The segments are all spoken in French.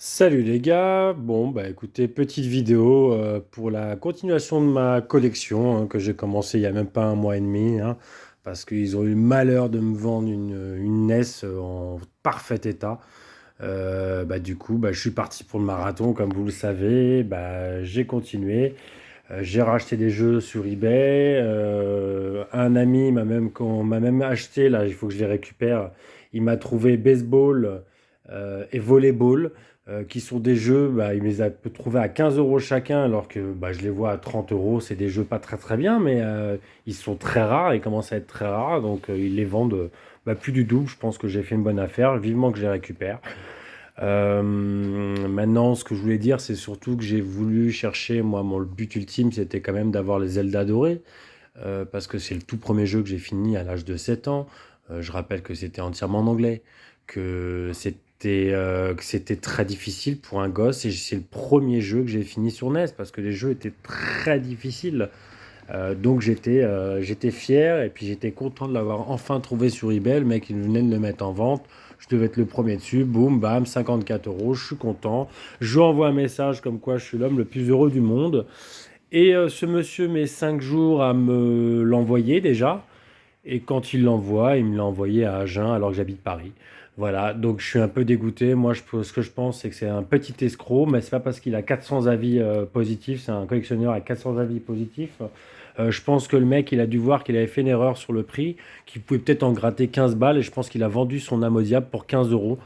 Salut les gars, bon bah écoutez, petite vidéo pour la continuation de ma collection que j'ai commencé il y a même pas un mois et demi, parce qu'ils ont eu le malheur de me vendre une NES en parfait état. Bah, du coup bah, je suis parti pour le marathon comme vous le savez, bah, j'ai continué. J'ai racheté des jeux sur eBay, un ami m'a même acheté, là il faut que je les récupère, il m'a trouvé baseball et volleyball qui sont des jeux, bah, il me les a trouvés à 15 euros chacun, alors que bah, je les vois à 30 euros. C'est des jeux pas très très bien, mais ils sont très rares, ils commencent à être très rares, donc ils les vendent bah, plus du double. Je pense que j'ai fait une bonne affaire, vivement que je les récupère. Maintenant, ce que je voulais dire, c'est surtout que j'ai voulu chercher, moi, le but ultime, c'était quand même d'avoir les Zelda dorés, parce que c'est le tout premier jeu que j'ai fini à l'âge de 7 ans. Je rappelle que c'était entièrement en anglais, que c'était très difficile pour un gosse, et c'est le premier jeu que j'ai fini sur NES, parce que les jeux étaient très difficiles. Donc j'étais fier, et puis j'étais content de l'avoir enfin trouvé sur eBay. Le mec il venait de le mettre en vente. Je devais être le premier dessus. Boum, bam, 54 euros. Je suis content. Je lui envoie un message comme quoi je suis l'homme le plus heureux du monde. Et ce monsieur met 5 jours à me l'envoyer déjà. Et quand il l'envoie, il me l'a envoyé à Agen alors que j'habite Paris. Voilà, donc je suis un peu dégoûté. Moi, ce que je pense, c'est que c'est un petit escroc, mais c'est pas parce qu'il a 400 avis positifs, c'est un collectionneur à 400 avis positifs. Je pense que le mec, il a dû voir qu'il avait fait une erreur sur le prix, qu'il pouvait peut-être en gratter 15 balles, et je pense qu'il a vendu son âme au diable pour 15 euros.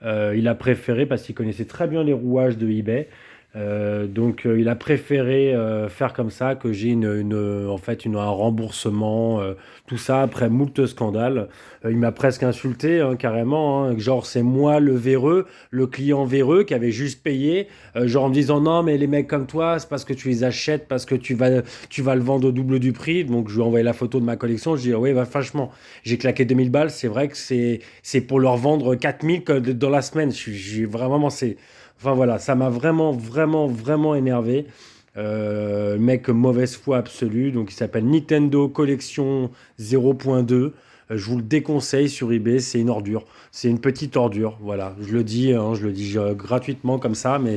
Il a préféré, parce qu'il connaissait très bien les rouages de eBay, il a préféré faire comme ça, que j'ai en fait un remboursement, tout ça après moult scandales. Il m'a presque insulté, carrément, genre c'est moi le véreux, le client véreux qui avait juste payé, genre en me disant non mais les mecs comme toi c'est parce que tu les achètes, parce que tu vas le vendre au double du prix. Donc je lui ai envoyé la photo de ma collection, je dis oui bah, franchement j'ai claqué 2000 balles, c'est vrai que c'est pour leur vendre 4000 dans la semaine. Vraiment c'est... Enfin voilà, ça m'a vraiment, vraiment, vraiment énervé. Mec, mauvaise foi absolue. Donc il s'appelle Nintendo Collection 0.2. Je vous le déconseille sur eBay, c'est une ordure. C'est une petite ordure, voilà. Je le dis gratuitement comme ça, mais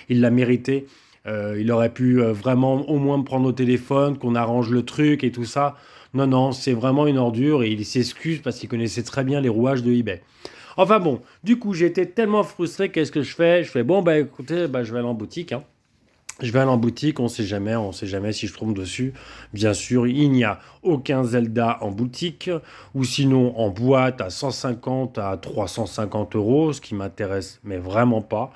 il l'a mérité. Il aurait pu vraiment au moins me prendre au téléphone, qu'on arrange le truc et tout ça. Non, non, c'est vraiment une ordure et il s'excuse parce qu'il connaissait très bien les rouages de eBay. Enfin bon, du coup, j'étais tellement frustré, qu'est-ce que je fais? Je fais, bon, bah écoutez, bah, je vais aller en boutique, hein. Je vais aller en boutique, on sait jamais si je tombe dessus. Bien sûr, il n'y a aucun Zelda en boutique, ou sinon en boîte à 150 à 350 euros, ce qui m'intéresse, mais vraiment pas.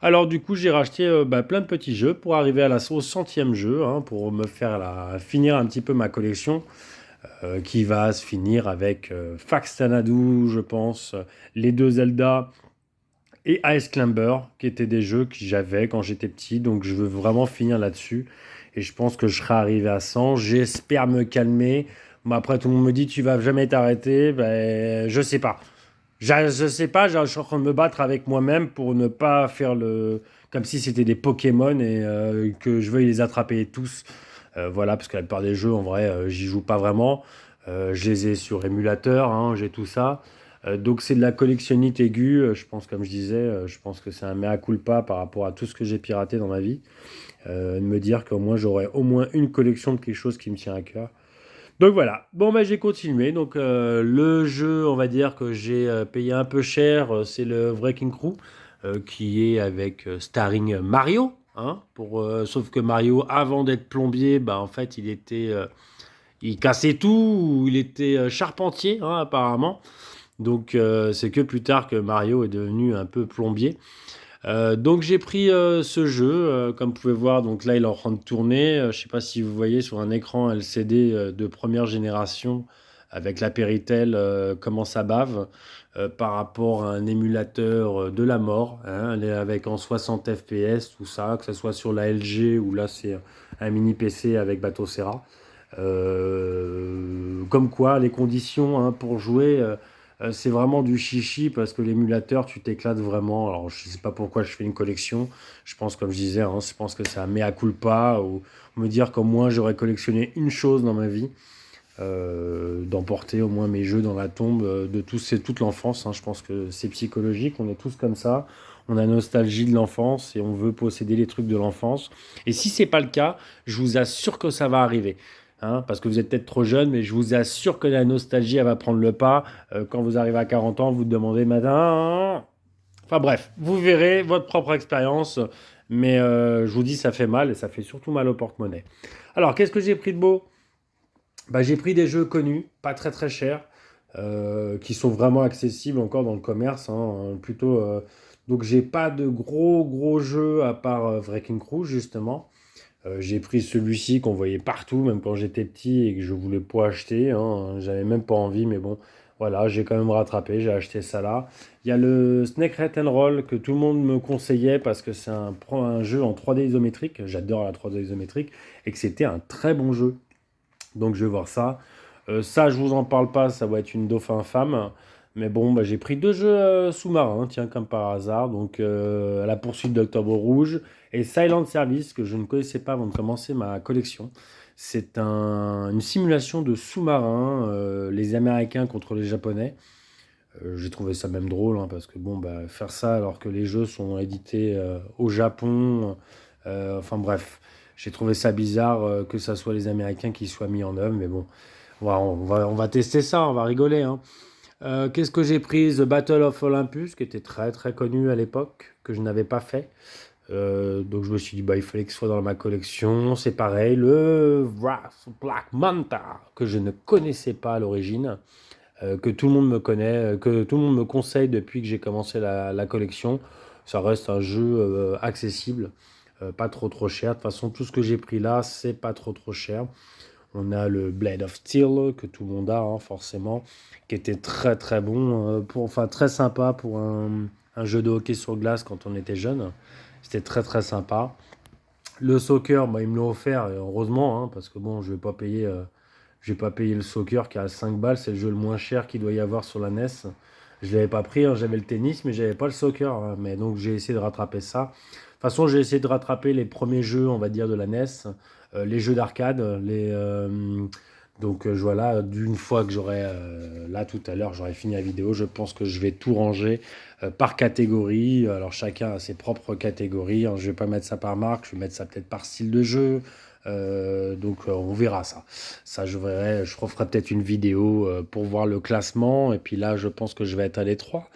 Alors du coup, j'ai racheté bah, plein de petits jeux pour arriver au centième jeu, pour me faire finir un petit peu ma collection qui va se finir avec Fax Tanadu, je pense, les deux Zelda et Ice Climber, qui étaient des jeux que j'avais quand j'étais petit. Donc je veux vraiment finir là-dessus. Et je pense que je serai arrivé à 100. J'espère me calmer. Mais après, tout le monde me dit, tu vas jamais t'arrêter. Ben, je sais pas. Je sais pas, je suis en train de me battre avec moi-même pour ne pas faire comme si c'était des Pokémon et que je veuille les attraper tous. Voilà, parce que la plupart des jeux, en vrai, j'y joue pas vraiment. Je les ai sur émulateur, j'ai tout ça. Donc c'est de la collectionnite aiguë, je pense, comme je disais, je pense que c'est un mea culpa par rapport à tout ce que j'ai piraté dans ma vie. De me dire qu'au moins j'aurai au moins une collection de quelque chose qui me tient à cœur. Donc voilà, bon bah j'ai continué. Donc le jeu, on va dire que j'ai payé un peu cher, c'est le Wrecking Crew, qui est avec starring Mario. Sauf que Mario, avant d'être plombier, bah en fait il cassait tout, ou il était charpentier, apparemment. Donc c'est que plus tard que Mario est devenu un peu plombier. Donc j'ai pris ce jeu, comme vous pouvez voir, donc là il est en train de tourner. Je ne sais pas si vous voyez sur un écran LCD de première génération avec la Péritel, comment ça bave par rapport à un émulateur de la mort, avec en 60 FPS, tout ça, que ce soit sur la LG ou là c'est un mini PC avec Bateau Serra. Comme quoi les conditions pour jouer. C'est vraiment du chichi parce que l'émulateur, tu t'éclates vraiment. Alors, je sais pas pourquoi je fais une collection. Je pense, comme je disais, je pense que c'est un mea culpa ou me dire qu'au moins j'aurais collectionné une chose dans ma vie, d'emporter au moins mes jeux dans la tombe toute l'enfance. Je pense que c'est psychologique. On est tous comme ça. on a nostalgie de l'enfance et on veut posséder les trucs de l'enfance. Et si c'est pas le cas, je vous assure que ça va arriver. Hein, parce que vous êtes peut-être trop jeune, mais je vous assure que la nostalgie, elle va prendre le pas. Quand vous arrivez à 40 ans, vous demandez, madame. Enfin bref, vous verrez votre propre expérience. Mais je vous dis, ça fait mal et ça fait surtout mal au porte-monnaie. Alors, qu'est-ce que j'ai pris de beau? Bah, j'ai pris des jeux connus, pas très très chers, qui sont vraiment accessibles encore dans le commerce. Hein, plutôt, donc j'ai pas de gros jeux à part Wrecking Crew justement. J'ai pris celui-ci qu'on voyait partout, même quand j'étais petit et que je voulais pas acheter. Hein, j'avais même pas envie, mais bon, voilà, j'ai quand même rattrapé, j'ai acheté ça là. Il y a le Snake Rat and Roll que tout le monde me conseillait parce que c'est un jeu en 3D isométrique. J'adore la 3D isométrique et que c'était un très bon jeu. Donc je vais voir ça. Ça, je vous en parle pas, ça va être une dauphin femme. Mais bon, bah, j'ai pris deux jeux sous-marins, tiens, comme par hasard. Donc, à la poursuite d'Octobre Rouge et Silent Service, que je ne connaissais pas avant de commencer ma collection. C'est une simulation de sous-marins, les Américains contre les Japonais. J'ai trouvé ça même drôle, hein, parce que bon, bah, faire ça alors que les jeux sont édités au Japon, enfin bref, j'ai trouvé ça bizarre que ça soit les Américains qui soient mis en œuvre, mais bon, on va tester ça, on va rigoler. Hein. Qu'est-ce que j'ai pris? The Battle of Olympus, qui était très très connu à l'époque, que je n'avais pas fait. Donc je me suis dit, bah, il fallait que ce soit dans ma collection. C'est pareil, le Wrath Black Manta, que je ne connaissais pas à l'origine, que tout le monde me connaît, que tout le monde me conseille depuis que j'ai commencé la collection. Ça reste un jeu accessible, pas trop cher. De toute façon, tout ce que j'ai pris là, c'est pas trop cher. On a le Blade of Steel, que tout le monde a, hein, forcément, qui était très très bon, enfin très sympa pour un jeu de hockey sur glace quand on était jeune. C'était très très sympa. Le soccer, bah, ils me l'ont offert, et heureusement, hein, parce que bon, je vais pas payer le soccer qui est à 5 balles, c'est le jeu le moins cher qu'il doit y avoir sur la NES. Je l'avais pas pris, hein, j'avais le tennis, mais j'avais pas le soccer. Hein, mais donc j'ai essayé de rattraper ça. De toute façon, j'ai essayé de rattraper les premiers jeux, on va dire, de la NES, les jeux d'arcade, donc voilà, d'une fois que j'aurai, là tout à l'heure, j'aurai fini la vidéo, je pense que je vais tout ranger par catégorie. Alors chacun a ses propres catégories. Hein, je vais pas mettre ça par marque, je vais mettre ça peut-être par style de jeu. Donc on verra ça. Ça, je referai peut-être une vidéo pour voir le classement. Et puis là, je pense que je vais être à l'étroit.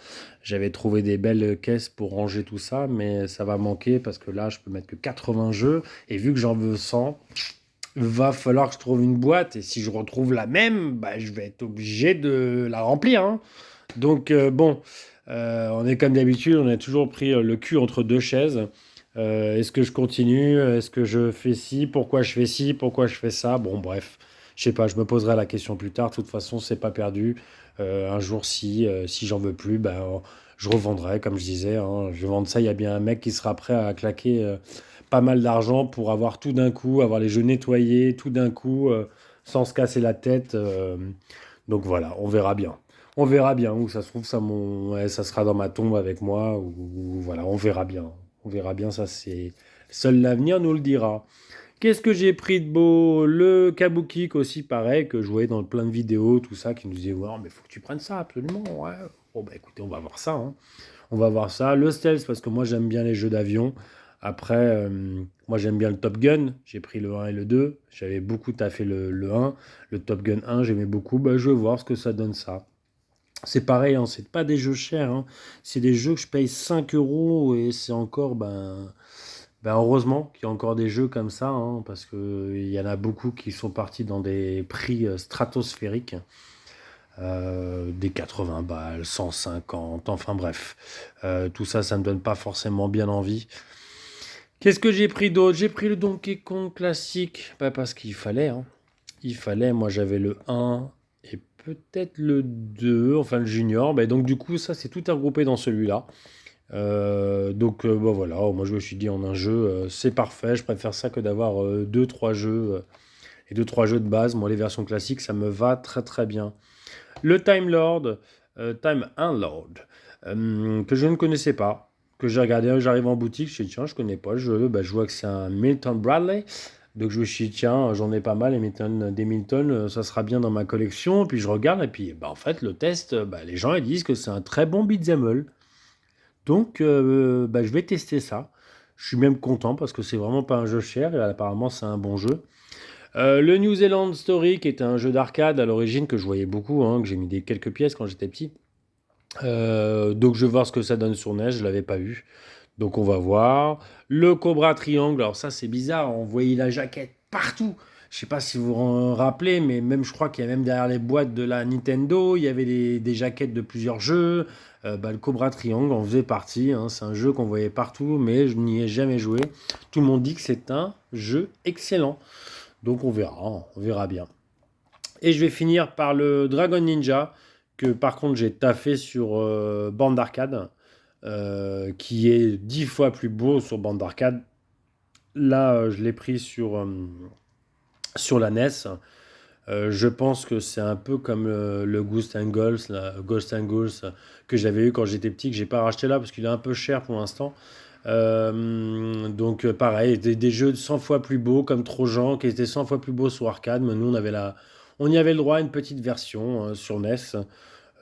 J'avais trouvé des belles caisses pour ranger tout ça, mais ça va manquer parce que là, je peux mettre que 80 jeux. Et vu que j'en veux 100, va falloir que je trouve une boîte. Et si je retrouve la même, bah, je vais être obligé de la remplir. Hein. Donc bon, on est comme d'habitude, on a toujours pris le cul entre deux chaises. Est-ce que je continue? Est-ce que je fais ci? Pourquoi je fais ci? Pourquoi je fais ça? Bon, bref, je sais pas, je me poserai la question plus tard. De toute façon, c'est pas perdu. Un jour, si j'en veux plus, ben, je revendrai, comme je disais. Hein. Je vais vendre ça. Il y a bien un mec qui sera prêt à claquer pas mal d'argent pour avoir tout d'un coup, avoir les jeux nettoyés tout d'un coup, sans se casser la tête. Donc voilà, on verra bien. On verra bien où ça se trouve, ouais, ça sera dans ma tombe avec moi, ou voilà, on verra bien. On verra bien, ça c'est... Seul l'avenir nous le dira. Qu'est-ce que j'ai pris de beau? Le Kabuki aussi, pareil, que je voyais dans plein de vidéos, tout ça, qui nous disait, ouais, mais faut que tu prennes ça, absolument, ouais. Bon, bah écoutez, on va voir ça, hein. On va voir ça. Le stealth, parce que moi j'aime bien les jeux d'avion. Après, moi j'aime bien le Top Gun. J'ai pris le 1 et le 2. J'avais beaucoup taffé le 1. Le Top Gun 1, j'aimais beaucoup. Bah, je vais voir ce que ça donne ça. C'est pareil, hein, c'est pas des jeux chers. Hein. C'est des jeux que je paye 5 euros et c'est encore, ben heureusement qu'il y a encore des jeux comme ça, hein, parce qu'il y en a beaucoup qui sont partis dans des prix stratosphériques, des 80 balles, 150, enfin bref. Tout ça, ça me donne pas forcément bien envie. Qu'est-ce que j'ai pris d'autre? J'ai pris le Donkey Kong classique, bah, parce qu'il fallait. Hein. Il fallait, moi j'avais le 1 et peut-être le 2, enfin le junior. Bah, donc du coup, ça c'est tout regroupé dans celui-là. Donc bah, voilà, moi je me suis dit en un jeu, c'est parfait. Je préfère ça que d'avoir 2-3 jeux et 2-3 jeux de base. Moi les versions classiques, ça me va très très bien. Le Time Lord, Time Unlord, que je ne connaissais pas, que j'ai regardé, j'arrive en boutique, je dis tiens, je connais pas le jeu, bah, je vois que c'est un Milton Bradley, donc je me suis dit tiens, j'en ai pas mal, des Milton, ça sera bien dans ma collection, puis je regarde, et puis bah, en fait le test, bah, les gens ils disent que c'est un très bon beat'em all, Donc, je vais tester ça. Je suis même content parce que c'est vraiment pas un jeu cher et apparemment c'est un bon jeu. Le New Zealand Story, qui était un jeu d'arcade à l'origine que je voyais beaucoup, hein, que j'ai mis quelques pièces quand j'étais petit. Donc je vais voir ce que ça donne sur NES, je l'avais pas vu. Donc on va voir. Le Cobra Triangle, alors ça c'est bizarre, on voyait la jaquette partout. Je sais pas si vous vous rappelez, mais même je crois qu'il y a même derrière les boîtes de la Nintendo, il y avait des jaquettes de plusieurs jeux. Le Cobra Triangle en faisait partie, hein. C'est un jeu qu'on voyait partout, mais je n'y ai jamais joué. Tout le monde dit que c'est un jeu excellent. Donc on verra bien. Et je vais finir par le Dragon Ninja, que par contre j'ai taffé sur bande d'arcade, qui est 10 fois plus beau sur bande d'arcade. Là, je l'ai pris sur la NES. Je pense que c'est un peu comme le Ghost and Ghouls que j'avais eu quand j'étais petit, que j'ai pas racheté là parce qu'il est un peu cher pour l'instant. Donc pareil, des jeux 100 fois plus beaux comme Trojan qui étaient 100 fois plus beaux sur arcade, mais nous on y avait le droit à une petite version sur NES.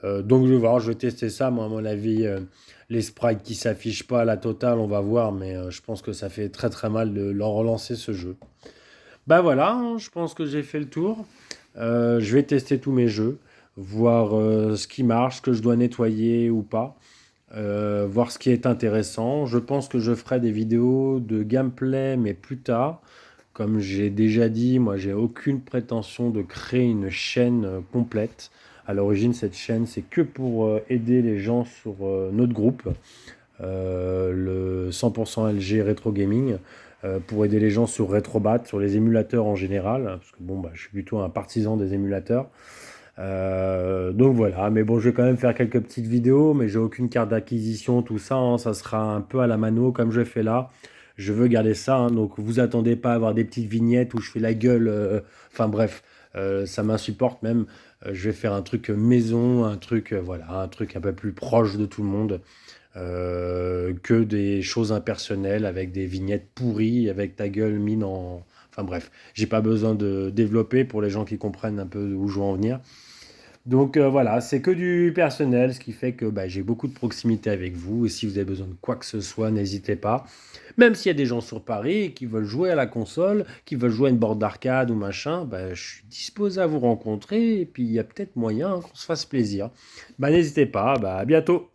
Donc je vais voir, je vais tester ça. Moi, à mon avis, les sprites qui s'affichent pas à la totale, on va voir, mais je pense que ça fait très très mal de leur relancer ce jeu. Bah voilà, hein, je pense que j'ai fait le tour. Je vais tester tous mes jeux, voir ce qui marche, ce que je dois nettoyer ou pas, voir ce qui est intéressant. Je pense que je ferai des vidéos de gameplay, mais plus tard. Comme j'ai déjà dit, moi j'ai aucune prétention de créer une chaîne complète. À l'origine, cette chaîne, c'est que pour aider les gens sur notre groupe, le 100% LG Retro Gaming, pour aider les gens sur Retrobat, sur les émulateurs en général, parce que bon, je suis plutôt un partisan des émulateurs. Donc voilà, mais bon, je vais quand même faire quelques petites vidéos, mais j'ai aucune carte d'acquisition, tout ça, hein, ça sera un peu à la mano comme je fais là. Je veux garder ça, hein, donc vous attendez pas à avoir des petites vignettes où je fais la gueule, enfin bref, ça m'insupporte même. Je vais faire un truc maison, un truc, voilà, un truc un peu plus proche de tout le monde, que des choses impersonnelles avec des vignettes pourries, avec ta gueule mine en... Enfin bref, j'ai pas besoin de développer pour les gens qui comprennent un peu où je veux en venir. Donc voilà, c'est que du personnel, ce qui fait que j'ai beaucoup de proximité avec vous. Et si vous avez besoin de quoi que ce soit, n'hésitez pas. Même s'il y a des gens sur Paris qui veulent jouer à la console, qui veulent jouer à une borne d'arcade ou machin, je suis disposé à vous rencontrer. Et puis il y a peut-être moyen qu'on se fasse plaisir. N'hésitez pas, à bientôt.